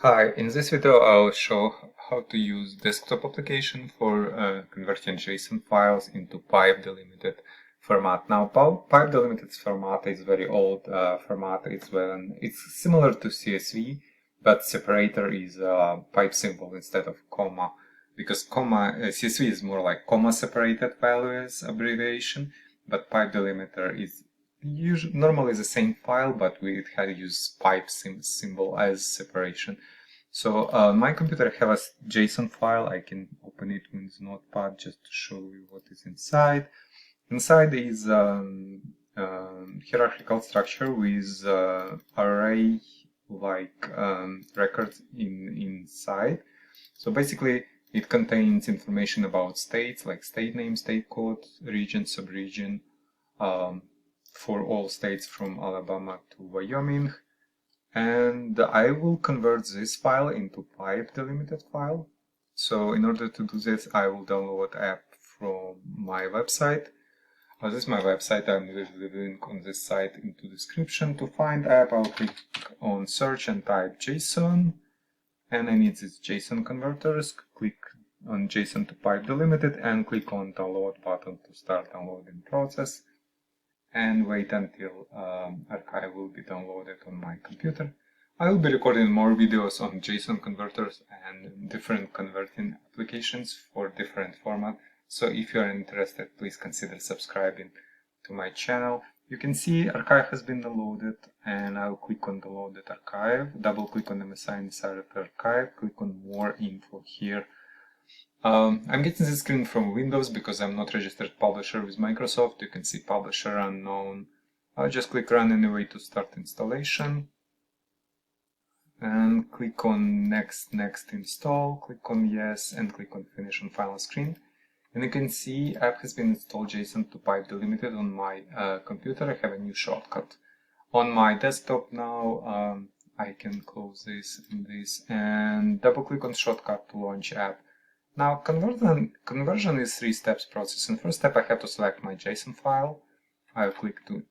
Hi, in this video I'll show how to use desktop application for converting JSON files into pipe delimited format. Now, pipe delimited format is very old format. It's similar to CSV, but separator is a pipe symbol instead of comma, because CSV is more like comma separated values abbreviation, but pipe delimiter is normally the same file, but we had to use pipe symbol as separation. So my computer has a JSON file. I can open it with Notepad just to show you what is inside. Inside is hierarchical structure with array like records inside. So basically it contains information about states like state name, state code, region, subregion, for all states from Alabama to Wyoming. And I will convert this file into pipe delimited file. So in order to do this, I will download app from my website. This is my website. I'm leaving the link on this site into description. To find app, I'll click on search and type JSON. And I need this JSON converters. Click on JSON to pipe delimited and click on download button to start downloading process. And wait until archive will be downloaded on my computer. I will be recording more videos on JSON converters and different converting applications for different formats. So if you are interested, please consider subscribing to my channel. You can see archive has been downloaded, and I'll click on downloaded archive, double click on MSI inside of the archive, click on more info here. I'm getting this screen from Windows because I'm not registered publisher with Microsoft. You can see publisher unknown. I'll just click run anyway to start installation. And click on next install, click on yes, and click on finish on final screen. And you can see app has been installed JSON to pipe delimited on my computer. I have a new shortcut. On my desktop now, I can close this and this and double click on shortcut to launch app. Now, conversion is 3 steps process. In first step, I have to select my JSON file. I'll click to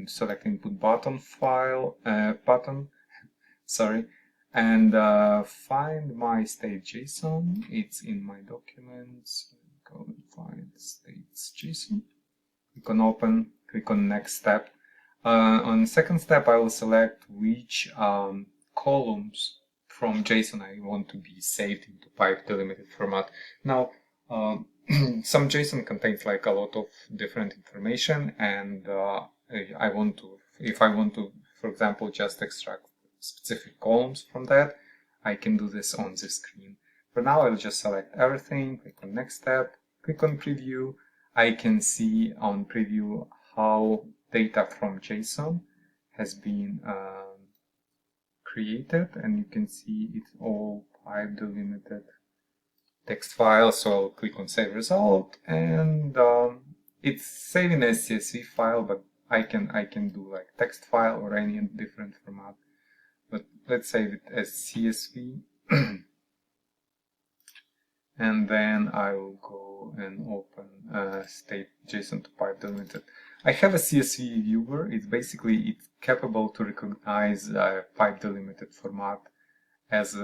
select input button and find my state JSON. It's in my documents. Go and find states JSON. Click on open. Click on next step. On second step, I will select which columns from JSON I want to be saved into pipe delimited format. Now, some JSON contains like a lot of different information, and if I want to, for example, just extract specific columns from that, I can do this on the screen. For now, I'll just select everything, click on next step, click on preview. I can see on preview how data from JSON has been created, and you can see it's all pipe delimited text file. So I'll click on save result, and it's saving as CSV file, but I can do like text file or any different format. But let's save it as CSV. And then I will go and open state JSON to pipe delimited. I have a CSV viewer. It's capable to recognize pipe delimited format as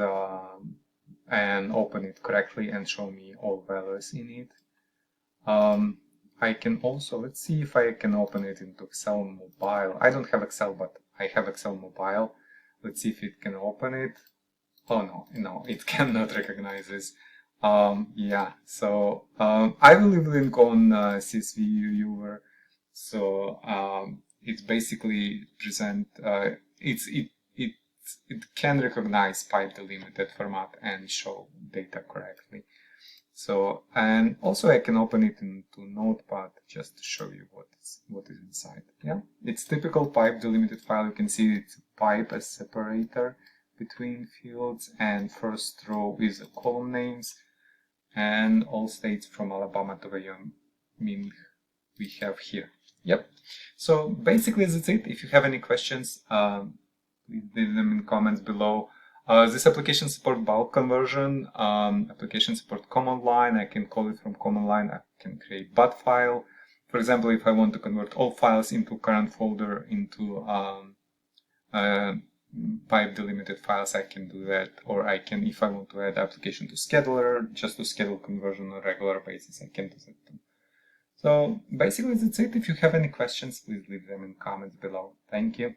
and open it correctly and show me all values in it. I can also, let's see if I can open it into Excel mobile. I don't have Excel, but I have Excel mobile. Let's see if it can open it. Oh no, it cannot recognize this. Yeah, so I will leave a link on CSV viewer. So it's basically it can recognize pipe delimited format and show data correctly. So, and also I can open it into Notepad just to show you what is inside. Yeah, it's typical pipe delimited file. You can see it's pipe as separator between fields, and first row is column names, and all states from Alabama to Wyoming we have here. Yep. So basically that's it. If you have any questions, please leave them in comments below. This application supports bulk conversion. Application supports command line. I can call it from command line. I can create bat file. For example, if I want to convert all files into current folder into pipe delimited files, I can do that, or I can, if I want to add application to scheduler, just to schedule conversion on a regular basis, I can do that too. So basically that's it. If you have any questions, please leave them in comments below. Thank you.